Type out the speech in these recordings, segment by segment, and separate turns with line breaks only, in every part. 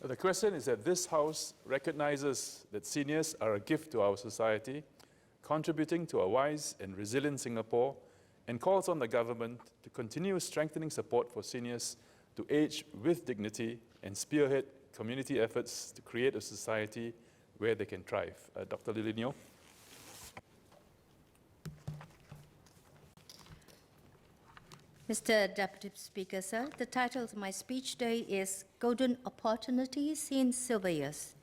The question is that this House recognizes that seniors are a gift to our society, contributing to a wise and resilient Singapore, and calls on the government to continue strengthening support for seniors to age with dignity and spearhead community efforts to create a society where they can thrive. Dr. Lily Neo.
Mr. Deputy Speaker, sir, the title of my speech today is Golden Opportunities in Silver Years.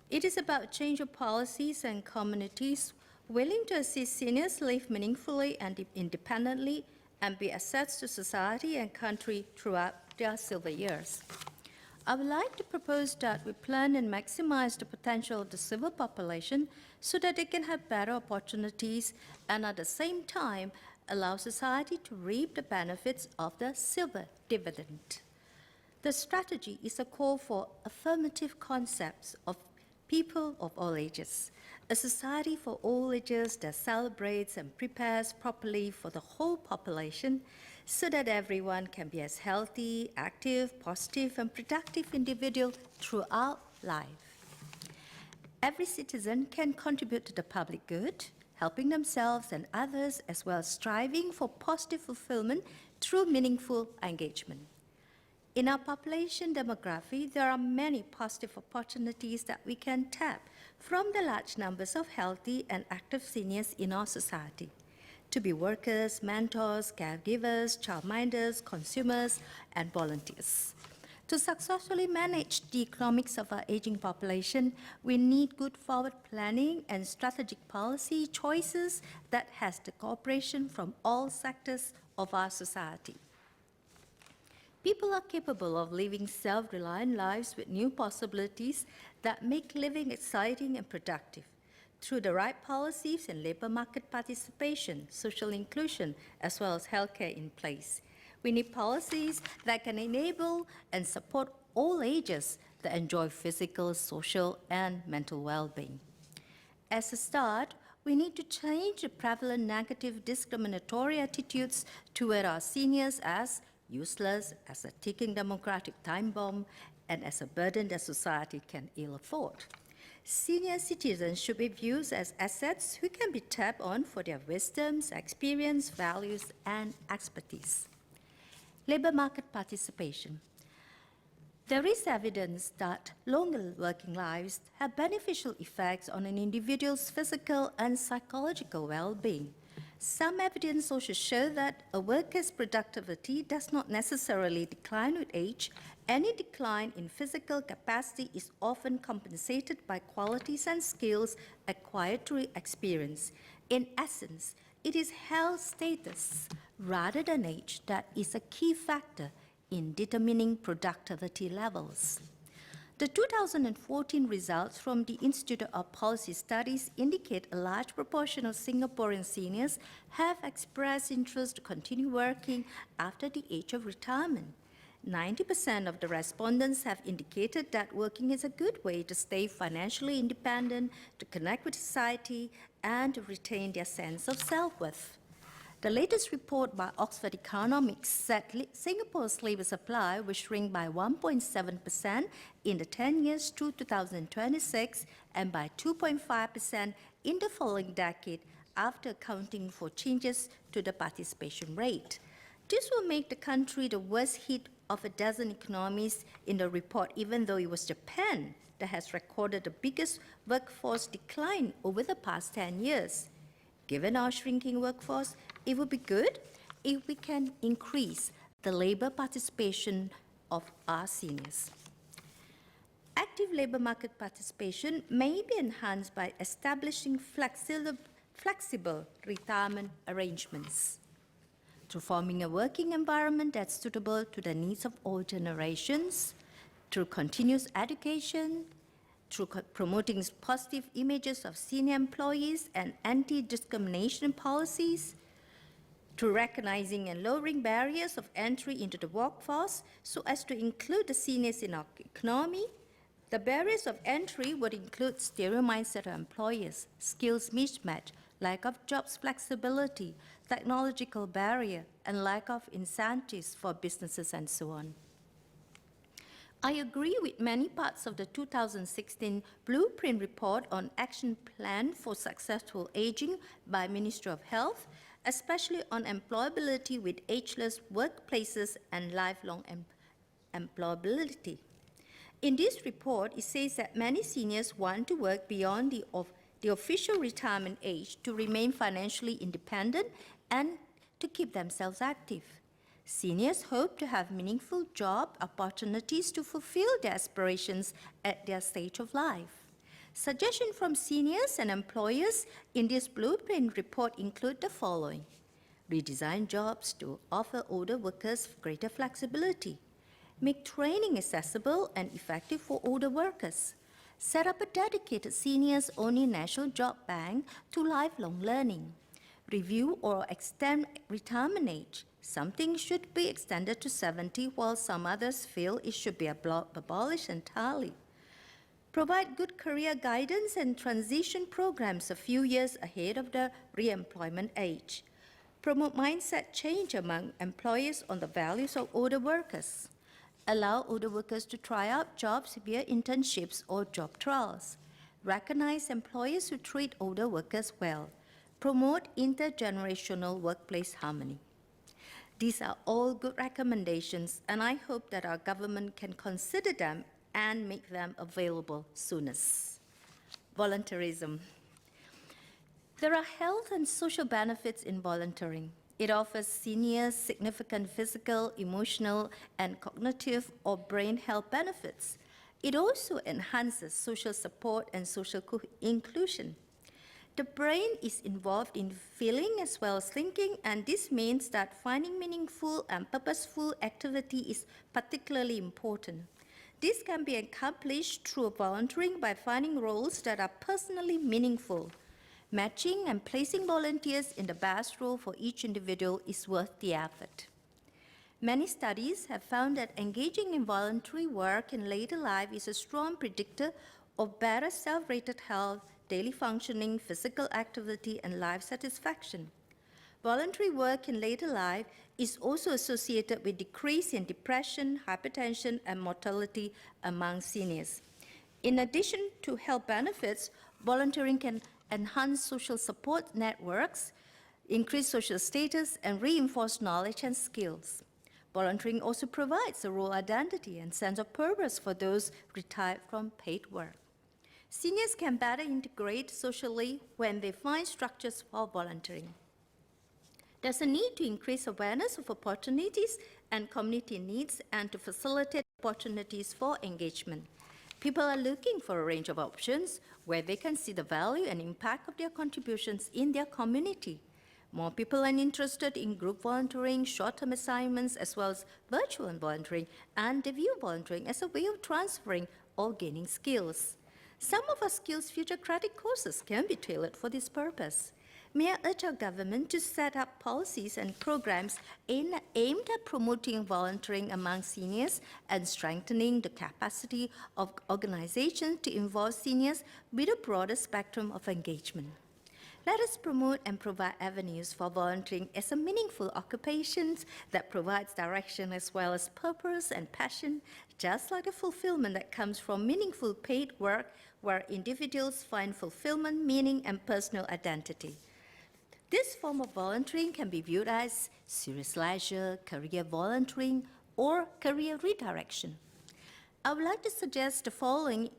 It is about change of policies and communities willing to assist seniors live meaningfully and independently and be assets to society and country throughout their silver years. I would like to propose that we plan and maximize the potential of the silver population so that they can have better opportunities and at the same time allow society to reap the benefits of the silver dividend. The strategy is a call for affirmative concepts of people of all ages, a society for all ages that celebrates and prepares properly for the whole population so that everyone can be as healthy, active, positive, and productive individual throughout life. Every citizen can contribute to the public good, helping themselves and others, as well as striving for positive fulfillment through meaningful engagement. In our population demography, there are many positive opportunities that we can tap from the large numbers of healthy and active seniors in our society. To be workers, mentors, caregivers, childminders, consumers, and volunteers. To successfully manage the economics of our aging population, we need good forward planning and strategic policy choices that has the cooperation from all sectors of our society. People are capable of living self-reliant lives with new possibilities that make living exciting and productive. Through the right policies and labor market participation, social inclusion, as well as healthcare in place. We need policies that can enable and support all ages that enjoy physical, social, and mental well-being. As a start, we need to change the prevalent negative discriminatory attitudes toward our seniors as useless, as a ticking democratic time bomb, and as a burden that society can ill afford. Senior citizens should be viewed as assets who can be tapped on for their wisdoms, experience, values, and expertise. Labor market participation. There is evidence that longer working lives have beneficial effects on an individual's physical and psychological well-being. Some evidence also show that a worker's productivity does not necessarily decline with age. Any decline in physical capacity is often compensated by qualities and skills acquired through experience. In essence, it is health status rather than age that is a key factor in determining productivity levels. The 2014 results from the Institute of Policy Studies indicate a large proportion of Singaporean seniors have expressed interest to continue working after the age of retirement. 90% of the respondents have indicated that working is a good way to stay financially independent, to connect with society, and to retain their sense of self-worth. The latest report by Oxford Economics said Singapore's labour supply will shrink by 1.7% in the 10 years to 2026 and by 2.5% in the following decade after accounting for changes to the participation rate. This will make the country the worst hit of a dozen economies in the report, even though it was Japan that has recorded the biggest workforce decline over the past 10 years. Given our shrinking workforce, it would be good if we can increase the labour participation of our seniors. Active labour market participation may be enhanced by establishing flexible retirement arrangements, through forming a working environment that's suitable to the needs of all generations, through continuous education, through promoting positive images of senior employees and anti-discrimination policies, through recognizing and lowering barriers of entry into the workforce so as to include the seniors in our economy. The barriers of entry would include stereo mindset of employers, skills mismatch, lack of jobs flexibility, technological barrier, and lack of incentives for businesses and so on. I agree with many parts of the 2016 Blueprint Report on Action Plan for Successful Aging by Ministry of Health, especially on employability with ageless workplaces and lifelong employability. In this report, it says that many seniors want to work beyond the official retirement age to remain financially independent and to keep themselves active. Seniors hope to have meaningful job opportunities to fulfill their aspirations at their stage of life. Suggestions from seniors and employers in this Blueprint report include the following: redesign jobs to offer older workers greater flexibility, make training accessible and effective for older workers, set up a dedicated seniors-only national job bank to lifelong learning, review or extend retirement age. Some things should be extended to 70, while some others feel it should be abolished entirely. Provide good career guidance and transition programs a few years ahead of the re-employment age. Promote mindset change among employers on the values of older workers. Allow older workers to try out jobs via internships or job trials. Recognize employers who treat older workers well. Promote intergenerational workplace harmony. These are all good recommendations, and I hope that our government can consider them and make them available soonest. Volunteerism. There are health and social benefits in volunteering. It offers seniors significant physical, emotional, and cognitive or brain health benefits. It also enhances social support and social inclusion. The brain is involved in feeling as well as thinking, and this means that finding meaningful and purposeful activity is particularly important. This can be accomplished through volunteering by finding roles that are personally meaningful. Matching and placing volunteers in the best role for each individual is worth the effort. Many studies have found that engaging in voluntary work in later life is a strong predictor of better self-rated health, daily functioning, physical activity, and life satisfaction. Voluntary work in later life is also associated with decrease in depression, hypertension, and mortality among seniors. In addition to health benefits, volunteering can enhance social support networks, increase social status, and reinforce knowledge and skills. Volunteering also provides a role identity and sense of purpose for those retired from paid work. Seniors can better integrate socially when they find structures for volunteering. There's a need to increase awareness of opportunities and community needs and to facilitate opportunities for engagement. People are looking for a range of options where they can see the value and impact of their contributions in their community. More people are interested in group volunteering, short-term assignments, as well as virtual volunteering, and they view volunteering as a way of transferring or gaining skills. Some of our skills future credit courses can be tailored for this purpose. May I urge our government to set up policies and programs aimed at promoting volunteering among seniors and strengthening the capacity of organizations to involve seniors with a broader spectrum of engagement. Let us promote and provide avenues for volunteering as a meaningful occupation that provides direction as well as purpose and passion, just like the fulfillment that comes from meaningful paid work where individuals find fulfillment, meaning, and personal identity. This form of volunteering can be viewed as serious leisure, career volunteering, or career redirection. I would like to suggest the following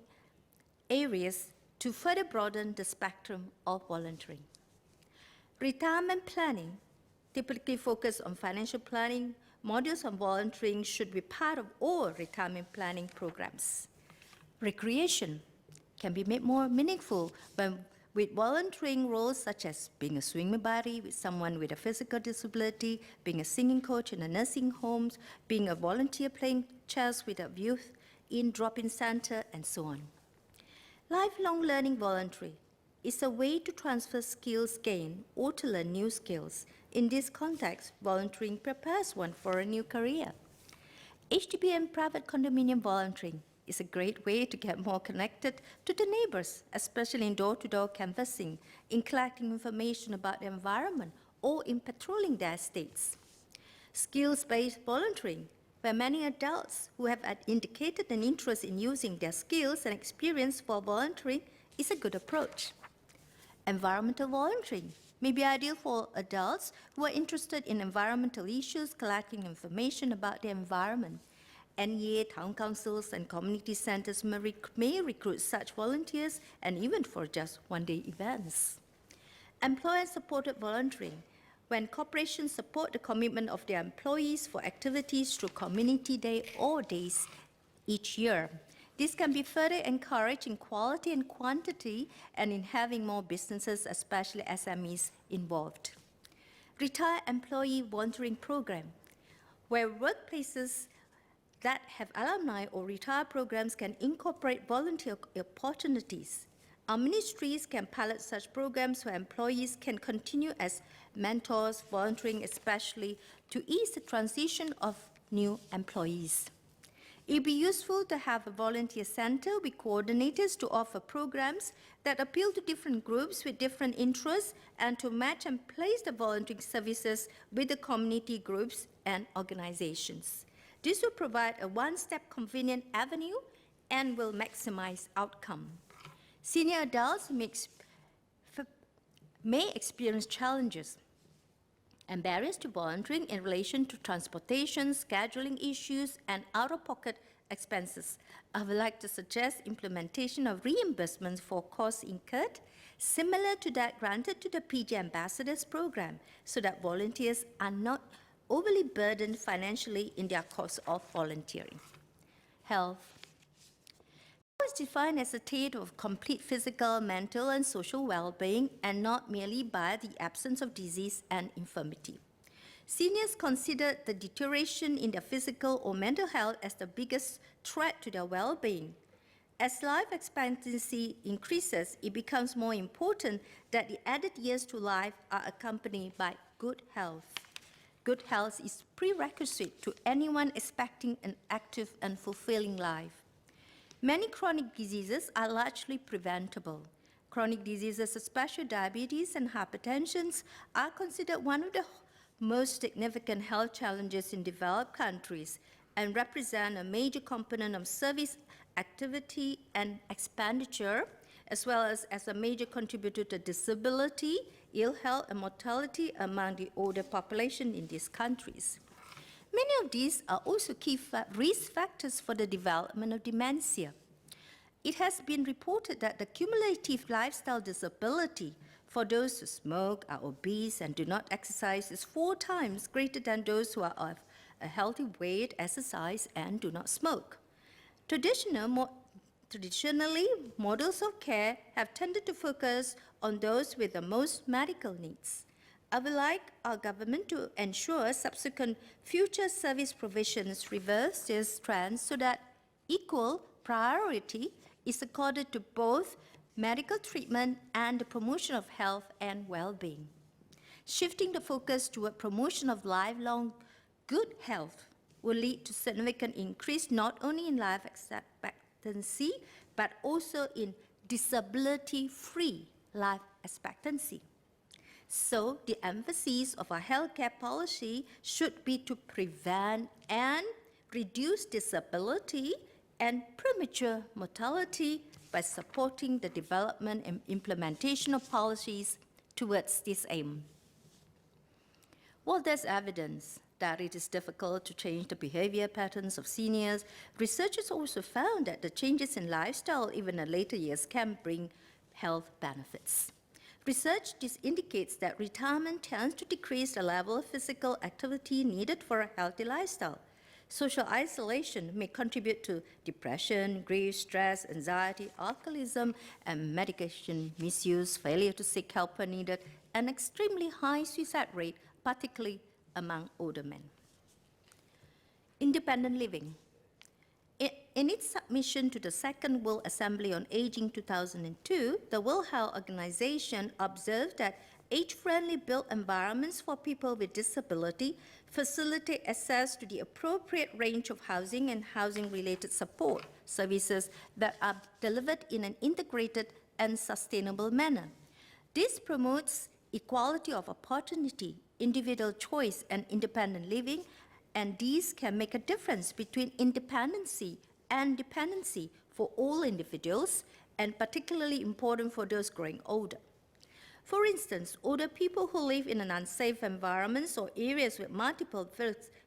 areas to further broaden the spectrum of volunteering. Retirement planning, typically focus on financial planning. Modules on volunteering should be part of all retirement planning programs. Recreation can be made more meaningful with volunteering roles such as being a swimming buddy with someone with a physical disability, being a singing coach in a nursing home, being a volunteer playing chess with a youth in drop-in center, and so on. Lifelong learning voluntary is a way to transfer skills gained or to learn new skills. In this context, volunteering prepares one for a new career. HDB and private condominium volunteering is a great way to get more connected to the neighbors, especially in door-to-door canvassing, in collecting information about the environment, or in patrolling their estates. Skills-based volunteering where many adults who have indicated an interest in using their skills and experience for volunteering is a good approach. Environmental volunteering may be ideal for adults who are interested in environmental issues, collecting information about the environment. NEA, town councils, and community centers may recruit such volunteers, and even for just one-day events. Employer-supported volunteering, when corporations support the commitment of their employees for activities through community day or days each year. This can be further encouraged in quality and quantity and in having more businesses, especially SMEs, involved. Retired employee volunteering program, where workplaces that have alumni or retired programs can incorporate volunteer opportunities. Our ministries can pilot such programs where employees can continue as mentors, volunteering especially to ease the transition of new employees. It would be useful to have a volunteer center with coordinators to offer programs that appeal to different groups with different interests and to match and place the volunteering services with the community groups and organizations. This will provide a one-step convenient avenue and will maximize outcome. Senior adults may experience challenges and barriers to volunteering in relation to transportation, scheduling issues, and out-of-pocket expenses. I would like to suggest implementation of reimbursements for costs incurred, similar to that granted to the PG Ambassadors program, so that volunteers are not overly burdened financially in their course of volunteering. Health. Health is defined as a state of complete physical, mental, and social well-being, and not merely by the absence of disease and infirmity. Seniors consider the deterioration in their physical or mental health as the biggest threat to their well-being. As life expectancy increases, it becomes more important that the added years to life are accompanied by good health. Good health is prerequisite to anyone expecting an active and fulfilling life. Many chronic diseases are largely preventable. Chronic diseases, especially diabetes and hypertension, are considered one of the most significant health challenges in developed countries and represent a major component of service activity and expenditure, as well as a major contributor to disability, ill health, and mortality among the older population in these countries. Many of these are also key risk factors for the development of dementia. It has been reported that the cumulative lifestyle disability for those who smoke, are obese, and do not exercise is 4 times greater than those who are of a healthy weight, exercise, and do not smoke. Traditionally, models of care have tended to focus on those with the most medical needs. I would like our government to ensure subsequent future service provisions reverse this trend so that equal priority is accorded to both medical treatment and the promotion of health and well-being. Shifting the focus toward promotion of lifelong good health will lead to significant increase not only in life expectancy, but also in disability-free life expectancy. So the emphasis of our healthcare policy should be to prevent and reduce disability and premature mortality by supporting the development and implementation of policies towards this aim. While there's evidence that it is difficult to change the behavior patterns of seniors, researchers also found that the changes in lifestyle, even in later years, can bring health benefits. Research indicates that retirement tends to decrease the level of physical activity needed for a healthy lifestyle. Social isolation may contribute to depression, grief, stress, anxiety, alcoholism, and medication misuse, failure to seek help when needed, and extremely high suicide rate, particularly among older men. Independent living. In its submission to the Second World Assembly on Aging 2002, the World Health Organization observed that age-friendly built environments for people with disability facilitate access to the appropriate range of housing and housing-related support services that are delivered in an integrated and sustainable manner. This promotes equality of opportunity, individual choice, and independent living, and these can make a difference between independency and dependency for all individuals, and particularly important for those growing older. For instance, older people who live in an unsafe environments or areas with multiple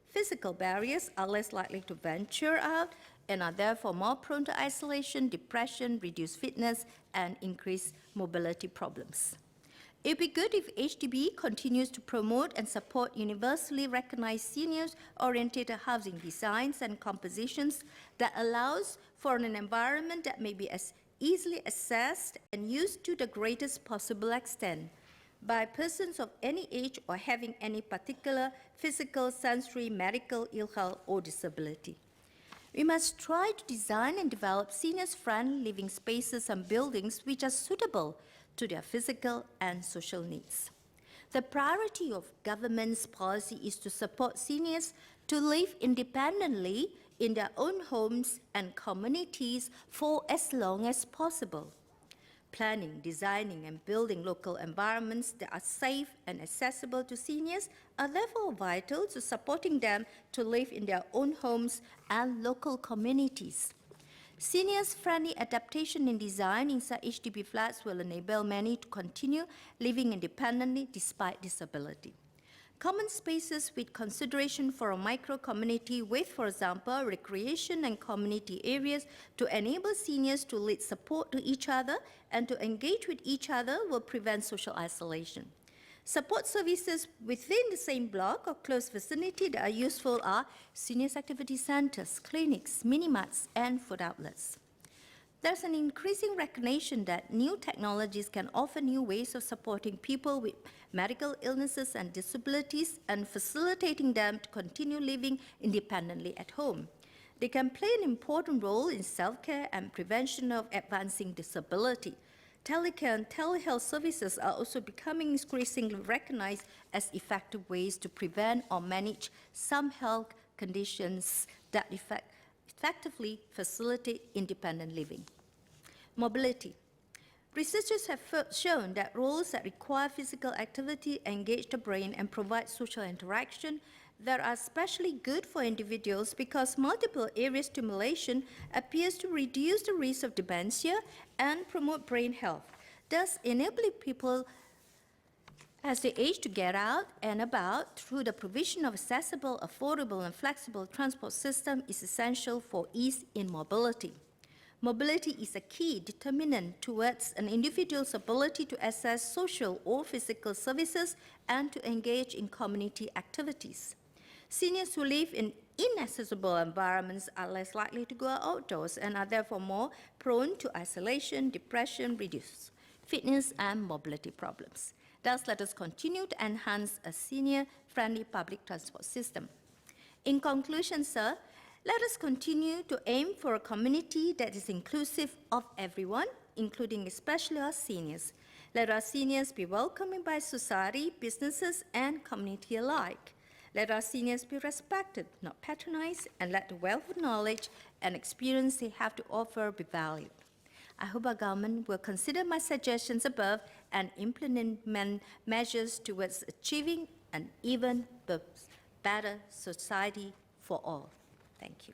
physical barriers are less likely to venture out and are therefore more prone to isolation, depression, reduced fitness, and increased mobility problems. It would be good if HDB continues to promote and support universally recognized seniors-oriented housing designs and compositions that allows for an environment that may be as easily accessed and used to the greatest possible extent by persons of any age or having any particular physical, sensory, medical, ill health, or disability. We must try to design and develop seniors-friendly living spaces and buildings which are suitable to their physical and social needs. The priority of government's policy is to support seniors to live independently in their own homes and communities for as long as possible. Planning, designing, and building local environments that are safe and accessible to seniors are therefore vital to supporting them to live in their own homes and local communities. Seniors-friendly adaptation in design inside HDB flats will enable many to continue living independently despite disability. Common spaces with consideration for a micro-community with, for example, recreation and community areas to enable seniors to lead support to each other and to engage with each other will prevent social isolation. Support services within the same block or close vicinity that are useful are seniors activity centers, clinics, mini-marts, and food outlets. There's an increasing recognition that new technologies can offer new ways of supporting people with medical illnesses and disabilities and facilitating them to continue living independently at home. They can play an important role in self-care and prevention of advancing disability. Telecare and telehealth services are also becoming increasingly recognized as effective ways to prevent or manage some health conditions that effectively facilitate independent living. Mobility. Researchers have shown that roles that require physical activity engage the brain and provide social interaction that are especially good for individuals because multiple area stimulation appears to reduce the risk of dementia and promote brain health, thus enabling people as they age to get out and about through the provision of accessible, affordable, and flexible transport system is essential for ease in mobility. Mobility is a key determinant towards an individual's ability to access social or physical services and to engage in community activities. Seniors who live in inaccessible environments are less likely to go outdoors and are therefore more prone to isolation, depression, reduced fitness, and mobility problems. Thus, let us continue to enhance a senior-friendly public transport system. In conclusion, sir, let us continue to aim for a community that is inclusive of everyone, including especially our seniors. Let our seniors be welcomed by society, businesses, and community alike. Let our seniors be respected, not patronized, and let the wealth of knowledge and experience they have to offer be valued. I hope our government will consider my suggestions above and implement measures towards achieving an even better society for all. Thank you.